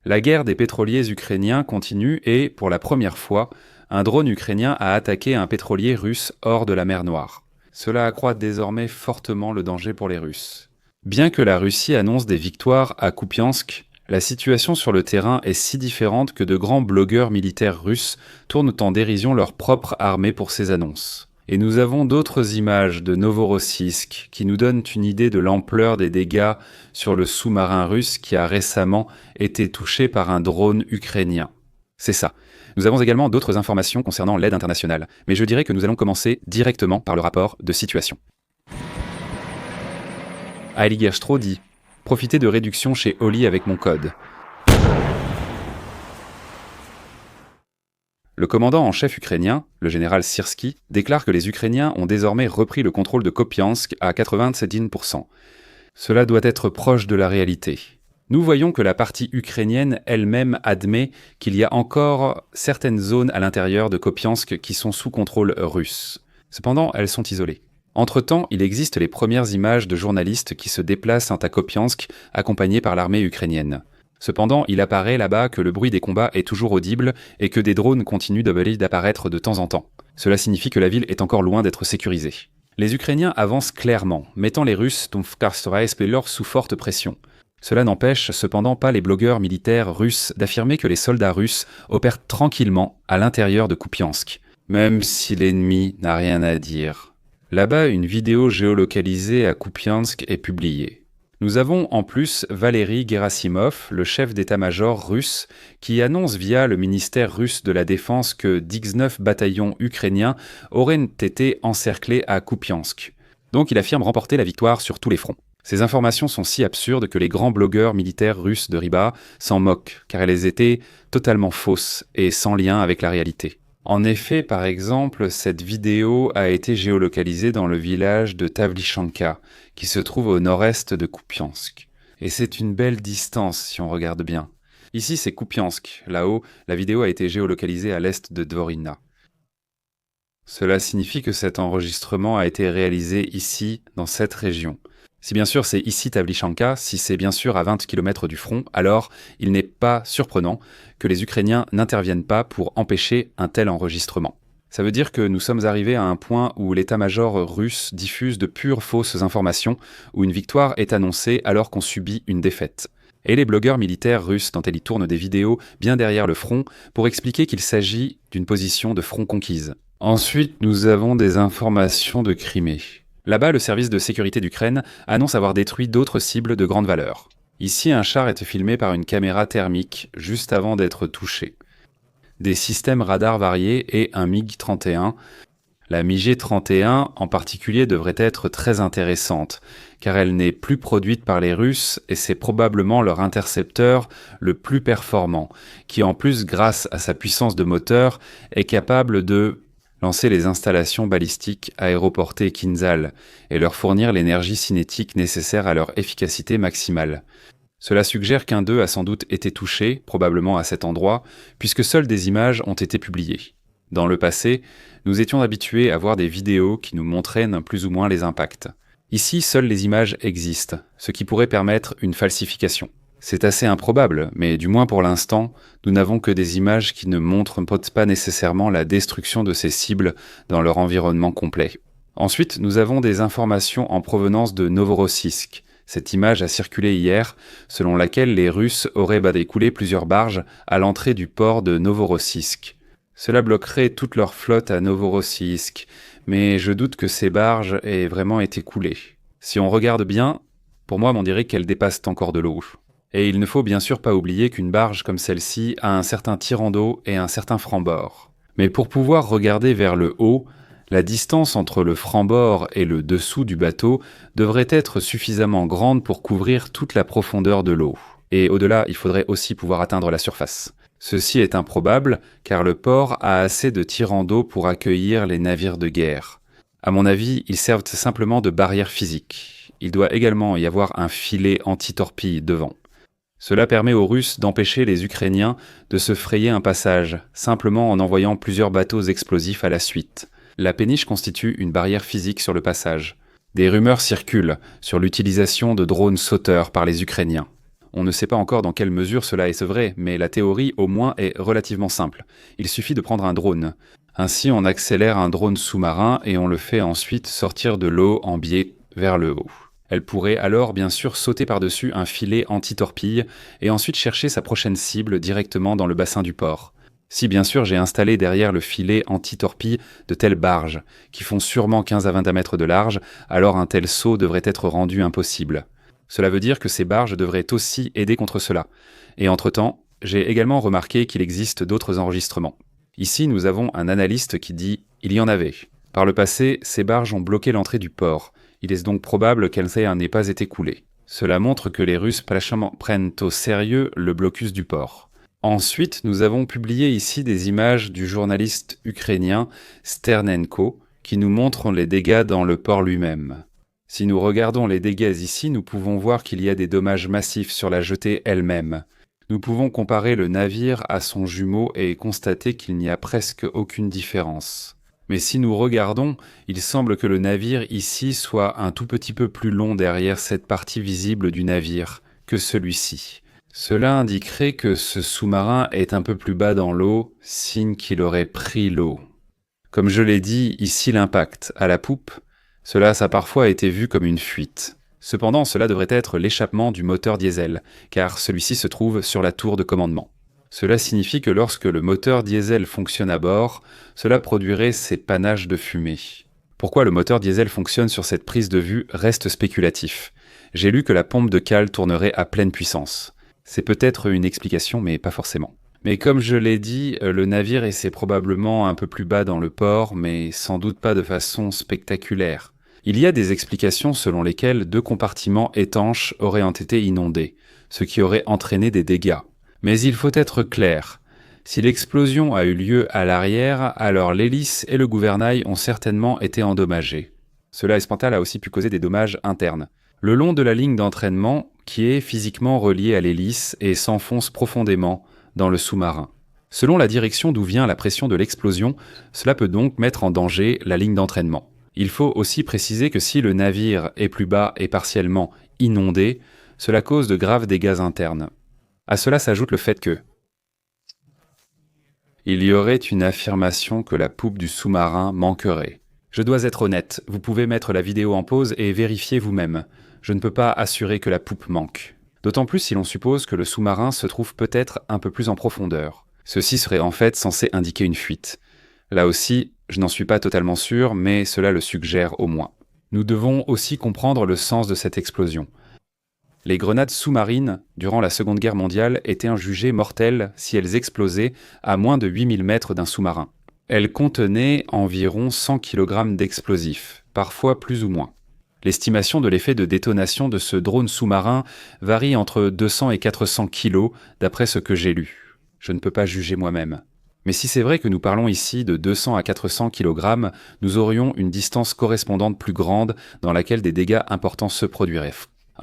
La guerre des pétroliers ukrainiens continue et, pour la première fois, un drone ukrainien a attaqué un pétrolier russe hors de la mer Noire. Cela accroît désormais fortement le danger pour les Russes. Bien que la Russie annonce des victoires à Kupiansk, la situation sur le terrain est si différente que de grands blogueurs militaires russes tournent en dérision leur propre armée pour ces annonces. Et nous avons d'autres images de Novorossiysk qui nous donnent une idée de l'ampleur des dégâts sur le sous-marin russe qui a récemment été touché par un drone ukrainien. C'est ça. Nous avons également d'autres informations concernant l'aide internationale, mais je dirais que nous allons commencer directement par le rapport de situation. Heili Gerstro dit « Profitez de réduction chez Oli avec mon code ». Le commandant en chef ukrainien, le général Syrski, déclare que les Ukrainiens ont désormais repris le contrôle de Kupiansk à 97%. Cela doit être proche de la réalité. Nous voyons que la partie ukrainienne elle-même admet qu'il y a encore certaines zones à l'intérieur de Kupiansk qui sont sous contrôle russe. Cependant, elles sont isolées. Entre-temps, il existe les premières images de journalistes qui se déplacent à Kupiansk accompagnés par l'armée ukrainienne. Cependant, il apparaît là-bas que le bruit des combats est toujours audible et que des drones continuent d'apparaître de temps en temps. Cela signifie que la ville est encore loin d'être sécurisée. Les Ukrainiens avancent clairement, mettant les Russes sous forte pression. Cela n'empêche cependant pas les blogueurs militaires russes d'affirmer que les soldats russes opèrent tranquillement à l'intérieur de Kupiansk, même si l'ennemi n'a rien à dire. Là-bas, une vidéo géolocalisée à Kupiansk est publiée. Nous avons en plus Valery Gerasimov, le chef d'état-major russe, qui annonce via le ministère russe de la Défense que 19 bataillons ukrainiens auraient été encerclés à Kupiansk. Donc il affirme remporter la victoire sur tous les fronts. Ces informations sont si absurdes que les grands blogueurs militaires russes de Riba s'en moquent, car elles étaient totalement fausses et sans lien avec la réalité. En effet, par exemple, cette vidéo a été géolocalisée dans le village de Tavlichanka, qui se trouve au nord-est de Kupiansk. Et c'est une belle distance si on regarde bien. Ici, c'est Kupiansk. Là-haut, la vidéo a été géolocalisée à l'est de Dvorina. Cela signifie que cet enregistrement a été réalisé ici, dans cette région. Si bien sûr c'est ici Tavlichanka, si c'est bien sûr à 20 km du front, alors il n'est pas surprenant que les Ukrainiens n'interviennent pas pour empêcher un tel enregistrement. Ça veut dire que nous sommes arrivés à un point où l'état-major russe diffuse de pures fausses informations, où une victoire est annoncée alors qu'on subit une défaite. Et les blogueurs militaires russes dont ils tournent des vidéos bien derrière le front pour expliquer qu'il s'agit d'une position de front conquise. Ensuite, nous avons des informations de Crimée. Là-bas, le service de sécurité d'Ukraine annonce avoir détruit d'autres cibles de grande valeur. Ici, un char est filmé par une caméra thermique juste avant d'être touché. Des systèmes radars variés et un MiG-31. La MiG-31 en particulier devrait être très intéressante, car elle n'est plus produite par les Russes et c'est probablement leur intercepteur le plus performant, qui en plus, grâce à sa puissance de moteur, est capable de lancer les installations balistiques aéroportées Kinzhal et leur fournir l'énergie cinétique nécessaire à leur efficacité maximale. Cela suggère qu'un d'eux a sans doute été touché, probablement à cet endroit, puisque seules des images ont été publiées. Dans le passé, nous étions habitués à voir des vidéos qui nous montraient plus ou moins les impacts. Ici, seules les images existent, ce qui pourrait permettre une falsification. C'est assez improbable, mais du moins pour l'instant, nous n'avons que des images qui ne montrent pas nécessairement la destruction de ces cibles dans leur environnement complet. Ensuite, nous avons des informations en provenance de Novorossiysk. Cette image a circulé hier, selon laquelle les Russes auraient découlé plusieurs barges à l'entrée du port de Novorossiysk. Cela bloquerait toute leur flotte à Novorossiysk, mais je doute que ces barges aient vraiment été coulées. Si on regarde bien, pour moi, on dirait qu'elles dépassent encore de l'eau. Et il ne faut bien sûr pas oublier qu'une barge comme celle-ci a un certain tirant d'eau et un certain franc-bord. Mais pour pouvoir regarder vers le haut, la distance entre le franc-bord et le dessous du bateau devrait être suffisamment grande pour couvrir toute la profondeur de l'eau. Et au-delà, il faudrait aussi pouvoir atteindre la surface. Ceci est improbable, car le port a assez de tirants d'eau pour accueillir les navires de guerre. À mon avis, ils servent simplement de barrière physique. Il doit également y avoir un filet anti-torpille devant. Cela permet aux Russes d'empêcher les Ukrainiens de se frayer un passage, simplement en envoyant plusieurs bateaux explosifs à la suite. La péniche constitue une barrière physique sur le passage. Des rumeurs circulent sur l'utilisation de drones sauteurs par les Ukrainiens. On ne sait pas encore dans quelle mesure cela est vrai, mais la théorie au moins est relativement simple. Il suffit de prendre un drone. Ainsi, on accélère un drone sous-marin et on le fait ensuite sortir de l'eau en biais vers le haut. Elle pourrait alors bien sûr sauter par-dessus un filet anti-torpille et ensuite chercher sa prochaine cible directement dans le bassin du port. Si bien sûr j'ai installé derrière le filet anti-torpille de telles barges, qui font sûrement 15 à 20 mètres de large, alors un tel saut devrait être rendu impossible. Cela veut dire que ces barges devraient aussi aider contre cela. Et entre-temps, j'ai également remarqué qu'il existe d'autres enregistrements. Ici, nous avons un analyste qui dit « il y en avait ». Par le passé, ces barges ont bloqué l'entrée du port. Il est donc probable qu'elles n'aient pas été coulées. Cela montre que les Russes prennent au sérieux le blocus du port. Ensuite, nous avons publié ici des images du journaliste ukrainien Sternenko qui nous montrent les dégâts dans le port lui-même. Si nous regardons les dégâts ici, nous pouvons voir qu'il y a des dommages massifs sur la jetée elle-même. Nous pouvons comparer le navire à son jumeau et constater qu'il n'y a presque aucune différence. Mais si nous regardons, il semble que le navire ici soit un tout petit peu plus long derrière cette partie visible du navire que celui-ci. Cela indiquerait que ce sous-marin est un peu plus bas dans l'eau, signe qu'il aurait pris l'eau. Comme je l'ai dit, ici l'impact à la poupe, cela a parfois été vu comme une fuite. Cependant, cela devrait être l'échappement du moteur diesel, car celui-ci se trouve sur la tour de commandement. Cela signifie que lorsque le moteur diesel fonctionne à bord, cela produirait ces panaches de fumée. Pourquoi le moteur diesel fonctionne sur cette prise de vue reste spéculatif. J'ai lu que la pompe de cale tournerait à pleine puissance. C'est peut-être une explication, mais pas forcément. Mais comme je l'ai dit, le navire essaie probablement un peu plus bas dans le port, mais sans doute pas de façon spectaculaire. Il y a des explications selon lesquelles 2 compartiments étanches auraient été inondés, ce qui aurait entraîné des dégâts. Mais il faut être clair. Si l'explosion a eu lieu à l'arrière, alors l'hélice et le gouvernail ont certainement été endommagés. Cela Espantal a aussi pu causer des dommages internes. Le long de la ligne d'entraînement, qui est physiquement reliée à l'hélice et s'enfonce profondément dans le sous-marin. Selon la direction d'où vient la pression de l'explosion, cela peut donc mettre en danger la ligne d'entraînement. Il faut aussi préciser que si le navire est plus bas et partiellement inondé, cela cause de graves dégâts internes. À cela s'ajoute le fait que il y aurait une affirmation que la poupe du sous-marin manquerait. Je dois être honnête, vous pouvez mettre la vidéo en pause et vérifier vous-même. Je ne peux pas assurer que la poupe manque. D'autant plus si l'on suppose que le sous-marin se trouve peut-être un peu plus en profondeur. Ceci serait en fait censé indiquer une fuite. Là aussi, je n'en suis pas totalement sûr, mais cela le suggère au moins. Nous devons aussi comprendre le sens de cette explosion. Les grenades sous-marines, durant la Seconde Guerre mondiale, étaient jugées mortelles si elles explosaient à moins de 8000 mètres d'un sous-marin. Elles contenaient environ 100 kg d'explosifs, parfois plus ou moins. L'estimation de l'effet de détonation de ce drone sous-marin varie entre 200 et 400 kg d'après ce que j'ai lu. Je ne peux pas juger moi-même. Mais si c'est vrai que nous parlons ici de 200 à 400 kg, nous aurions une distance correspondante plus grande dans laquelle des dégâts importants se produiraient.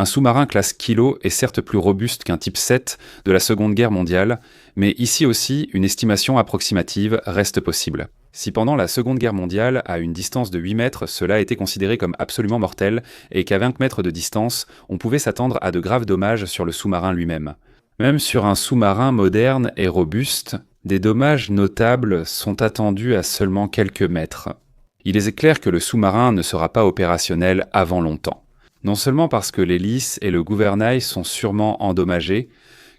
Un sous-marin classe kilo est certes plus robuste qu'un type 7 de la Seconde Guerre mondiale, mais ici aussi, une estimation approximative reste possible. Si pendant la Seconde Guerre mondiale, à une distance de 8 mètres, cela a été considéré comme absolument mortel, et qu'à 20 mètres de distance, on pouvait s'attendre à de graves dommages sur le sous-marin lui-même. Même sur un sous-marin moderne et robuste, des dommages notables sont attendus à seulement quelques mètres. Il est clair que le sous-marin ne sera pas opérationnel avant longtemps. Non seulement parce que l'hélice et le gouvernail sont sûrement endommagés,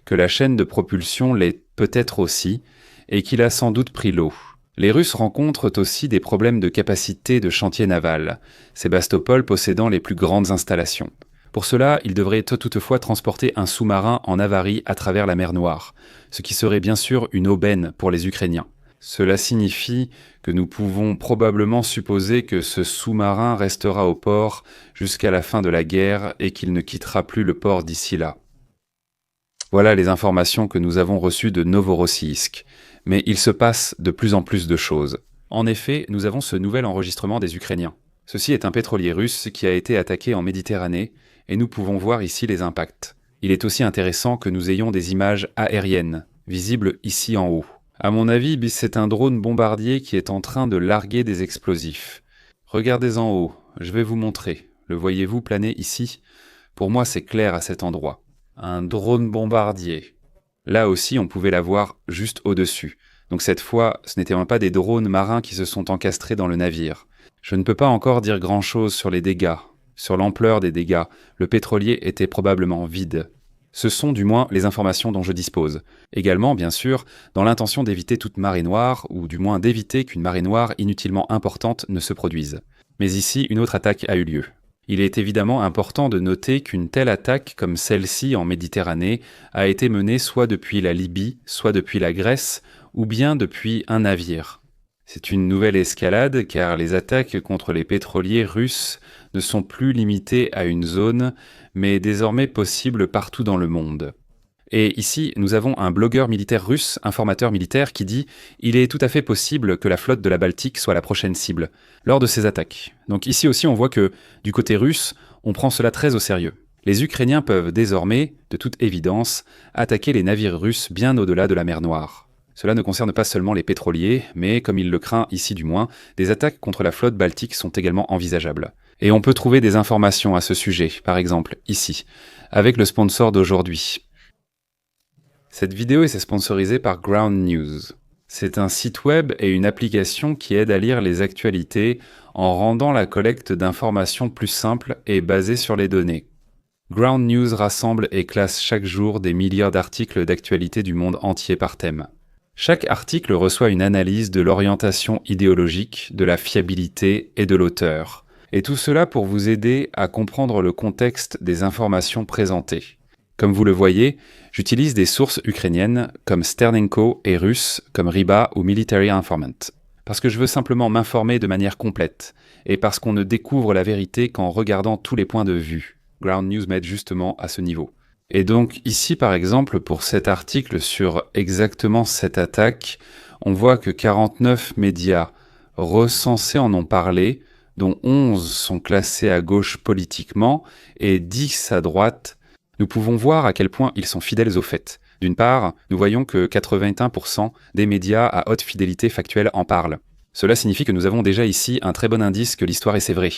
que la chaîne de propulsion l'est peut-être aussi, et qu'il a sans doute pris l'eau. Les Russes rencontrent aussi des problèmes de capacité de chantier naval, Sébastopol possédant les plus grandes installations. Pour cela, ils devraient toutefois transporter un sous-marin en avarie à travers la mer Noire, ce qui serait bien sûr une aubaine pour les Ukrainiens. Cela signifie que nous pouvons probablement supposer que ce sous-marin restera au port jusqu'à la fin de la guerre et qu'il ne quittera plus le port d'ici là. Voilà les informations que nous avons reçues de Novorossiysk. Mais il se passe de plus en plus de choses. En effet, nous avons ce nouvel enregistrement des Ukrainiens. Ceci est un pétrolier russe qui a été attaqué en Méditerranée et nous pouvons voir ici les impacts. Il est aussi intéressant que nous ayons des images aériennes, visibles ici en haut. À mon avis, c'est un drone bombardier qui est en train de larguer des explosifs. Regardez en haut, je vais vous montrer. Le voyez-vous planer ici ? Pour moi, c'est clair à cet endroit. un drone bombardier. Là aussi, on pouvait la voir juste au-dessus. Donc cette fois, ce n'étaient pas des drones marins qui se sont encastrés dans le navire. Je ne peux pas encore dire grand-chose sur les dégâts, sur l'ampleur des dégâts. Le pétrolier était probablement vide. Ce sont du moins les informations dont je dispose. Également, bien sûr, dans l'intention d'éviter toute marée noire, ou du moins d'éviter qu'une marée noire inutilement importante ne se produise. Mais ici, une autre attaque a eu lieu. Il est évidemment important de noter qu'une telle attaque comme celle-ci en Méditerranée a été menée soit depuis la Libye, soit depuis la Grèce, ou bien depuis un navire. C'est une nouvelle escalade car les attaques contre les pétroliers russes ne sont plus limitées à une zone, mais désormais possibles partout dans le monde. Et ici, nous avons un blogueur militaire russe, informateur militaire, qui dit « Il est tout à fait possible que la flotte de la Baltique soit la prochaine cible » lors de ces attaques. Donc ici aussi, on voit que, du côté russe, on prend cela très au sérieux. Les Ukrainiens peuvent désormais, de toute évidence, attaquer les navires russes bien au-delà de la mer Noire. Cela ne concerne pas seulement les pétroliers, mais, comme il le craint ici du moins, des attaques contre la flotte baltique sont également envisageables. Et on peut trouver des informations à ce sujet, par exemple, ici, avec le sponsor d'aujourd'hui. Cette vidéo est sponsorisée par Ground News. C'est un site web et une application qui aident à lire les actualités en rendant la collecte d'informations plus simple et basée sur les données. Ground News rassemble et classe chaque jour des milliards d'articles d'actualité du monde entier par thème. Chaque article reçoit une analyse de l'orientation idéologique, de la fiabilité et de l'auteur. Et tout cela pour vous aider à comprendre le contexte des informations présentées. Comme vous le voyez, j'utilise des sources ukrainiennes comme Sternenko et russes comme Riba ou Military Informant. Parce que je veux simplement m'informer de manière complète et parce qu'on ne découvre la vérité qu'en regardant tous les points de vue. Ground News m'aide justement à ce niveau. Et donc ici par exemple pour cet article sur exactement cette attaque, on voit que 49 médias recensés en ont parlé, dont 11 sont classés à gauche politiquement et 10 à droite. Nous pouvons voir à quel point ils sont fidèles aux faits. D'une part, nous voyons que 81% des médias à haute fidélité factuelle en parlent. Cela signifie que nous avons déjà ici un très bon indice que l'histoire est sévrée.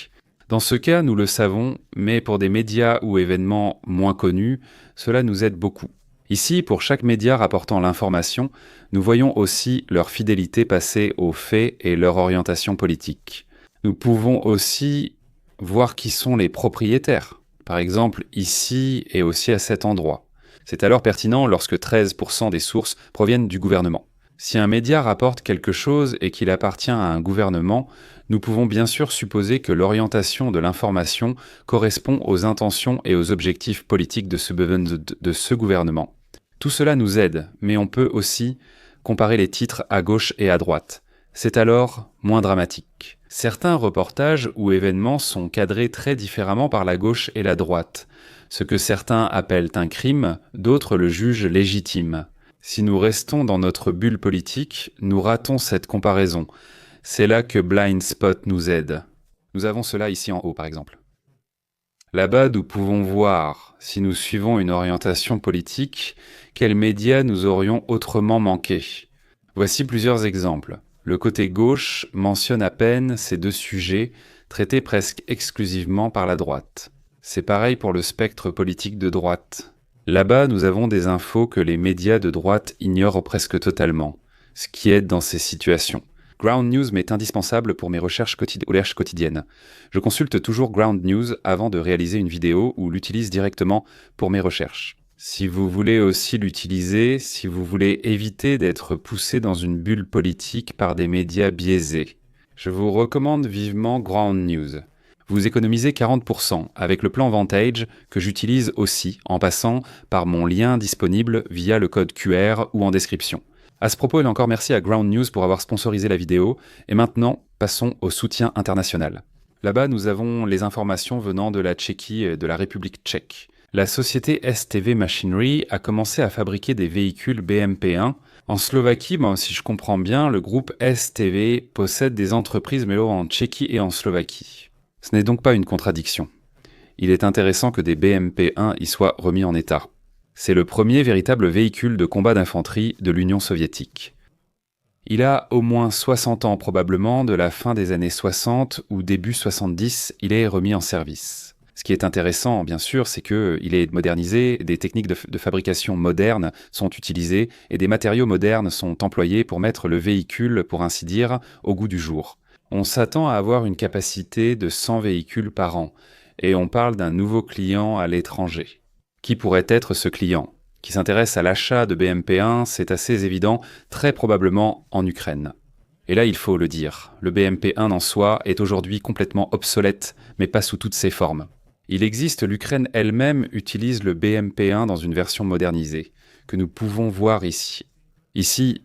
Dans ce cas, nous le savons, mais pour des médias ou événements moins connus, cela nous aide beaucoup. Ici, pour chaque média rapportant l'information, nous voyons aussi leur fidélité passée aux faits et leur orientation politique. Nous pouvons aussi voir qui sont les propriétaires. Par exemple, ici et aussi à cet endroit. C'est alors pertinent lorsque 13% des sources proviennent du gouvernement. Si un média rapporte quelque chose et qu'il appartient à un gouvernement, nous pouvons bien sûr supposer que l'orientation de l'information correspond aux intentions et aux objectifs politiques de ce gouvernement. Tout cela nous aide, mais on peut aussi comparer les titres à gauche et à droite. C'est alors moins dramatique. Certains reportages ou événements sont cadrés très différemment par la gauche et la droite. Ce que certains appellent un crime, d'autres le jugent légitime. Si nous restons dans notre bulle politique, nous ratons cette comparaison. C'est là que Blind Spot nous aide. Nous avons cela ici en haut, par exemple. Là-bas, nous pouvons voir, si nous suivons une orientation politique, quels médias nous aurions autrement manqué. Voici plusieurs exemples. Le côté gauche mentionne à peine ces deux sujets, traités presque exclusivement par la droite. C'est pareil pour le spectre politique de droite. Là-bas, nous avons des infos que les médias de droite ignorent presque totalement, ce qui aide dans ces situations. Ground News m'est indispensable pour mes recherches quotidiennes. Je consulte toujours Ground News avant de réaliser une vidéo ou l'utilise directement pour mes recherches. Si vous voulez aussi l'utiliser, si vous voulez éviter d'être poussé dans une bulle politique par des médias biaisés, je vous recommande vivement Ground News. Vous économisez 40% avec le plan Vantage que j'utilise aussi en passant par mon lien disponible via le code QR ou en description. À ce propos, et encore merci à Ground News pour avoir sponsorisé la vidéo. Et maintenant, passons au soutien international. Là-bas, nous avons les informations venant de la Tchéquie et de la République tchèque. La société STV Machinery a commencé à fabriquer des véhicules BMP-1. En Slovaquie, si je comprends bien, le groupe STV possède des entreprises mêlant en Tchéquie et en Slovaquie. Ce n'est donc pas une contradiction. Il est intéressant que des BMP-1 y soient remis en état. C'est le premier véritable véhicule de combat d'infanterie de l'Union soviétique. Il a au moins 60 ans probablement, de la fin des années 60 ou début 70, il est remis en service. Ce qui est intéressant, bien sûr, c'est qu'il est modernisé, des techniques de fabrication modernes sont utilisées et des matériaux modernes sont employés pour mettre le véhicule, pour ainsi dire, au goût du jour. On s'attend à avoir une capacité de 100 véhicules par an et on parle d'un nouveau client à l'étranger. Qui pourrait être ce client? Qui s'intéresse à l'achat de BMP1, c'est assez évident, très probablement en Ukraine. Et là, il faut le dire, le BMP1 en soi est aujourd'hui complètement obsolète, mais pas sous toutes ses formes. Il existe, l'Ukraine elle-même utilise le BMP1 dans une version modernisée, que nous pouvons voir ici. Ici,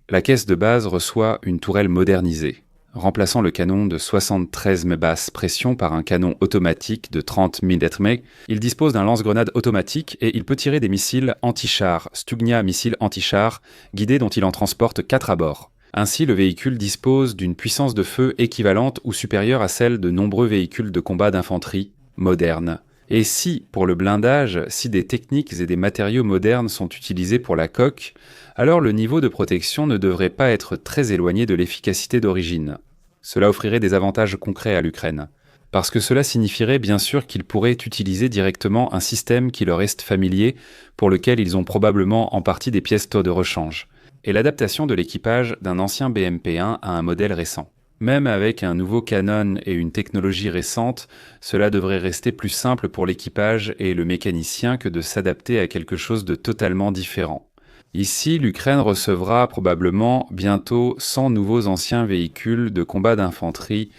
la caisse de base reçoit une tourelle modernisée, remplaçant le canon de 73 basse pression par un canon automatique de 30 mm. Il dispose d'un lance-grenade automatique et il peut tirer des missiles anti-chars, Stugna missiles anti-chars, guidés dont il en transporte 4 à bord. Ainsi, le véhicule dispose d'une puissance de feu équivalente ou supérieure à celle de nombreux véhicules de combat d'infanterie modernes. Et si, pour le blindage, si des techniques et des matériaux modernes sont utilisés pour la coque, alors le niveau de protection ne devrait pas être très éloigné de l'efficacité d'origine. Cela offrirait des avantages concrets à l'Ukraine. Parce que cela signifierait bien sûr qu'ils pourraient utiliser directement un système qui leur est familier, pour lequel ils ont probablement en partie des pièces de rechange, et l'adaptation de l'équipage d'un ancien BMP1 à un modèle récent. Même avec un nouveau canon et une technologie récente, cela devrait rester plus simple pour l'équipage et le mécanicien que de s'adapter à quelque chose de totalement différent. Ici, l'Ukraine recevra probablement bientôt 100 nouveaux anciens véhicules de combat d'infanterie.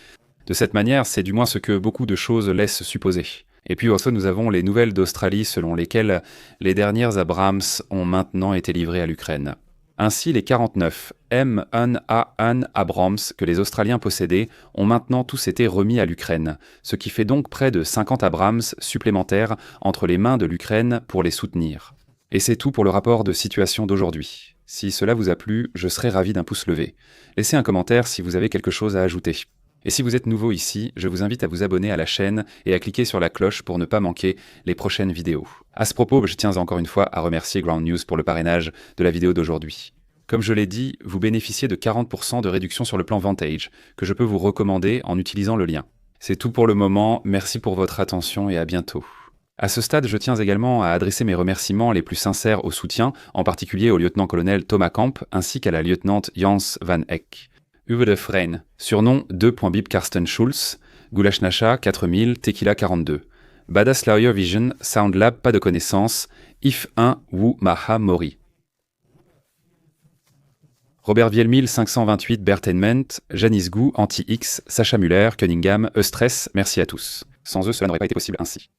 De cette manière, c'est du moins ce que beaucoup de choses laissent supposer. Et puis aussi, nous avons les nouvelles d'Australie selon lesquelles les dernières Abrams ont maintenant été livrées à l'Ukraine. Ainsi, les 49 M1A1 Abrams que les Australiens possédaient ont maintenant tous été remis à l'Ukraine, ce qui fait donc près de 50 Abrams supplémentaires entre les mains de l'Ukraine pour les soutenir. Et c'est tout pour le rapport de situation d'aujourd'hui. Si cela vous a plu, je serais ravi d'un pouce levé. Laissez un commentaire si vous avez quelque chose à ajouter. Et si vous êtes nouveau ici, je vous invite à vous abonner à la chaîne et à cliquer sur la cloche pour ne pas manquer les prochaines vidéos. À ce propos, je tiens encore une fois à remercier Ground News pour le parrainage de la vidéo d'aujourd'hui. Comme je l'ai dit, vous bénéficiez de 40% de réduction sur le plan Vantage, que je peux vous recommander en utilisant le lien. C'est tout pour le moment, merci pour votre attention et à bientôt. À ce stade, je tiens également à adresser mes remerciements les plus sincères au soutien, en particulier au lieutenant-colonel Thomas Kamp ainsi qu'à la lieutenante Jans van Eck. Uwe de Frein, surnom 2.bib Karsten Schulz, Gulash Nasha 4000, Tequila 42. Badass Lawyer Vision, Sound Lab, pas de connaissances, If 1, Wu Maha Mori. Robert Vielmil 528, Bertainment, Janice Gou, Anti-X, Sacha Muller, Cunningham, Eustress, merci à tous. Sans eux, cela n'aurait pas été possible ainsi.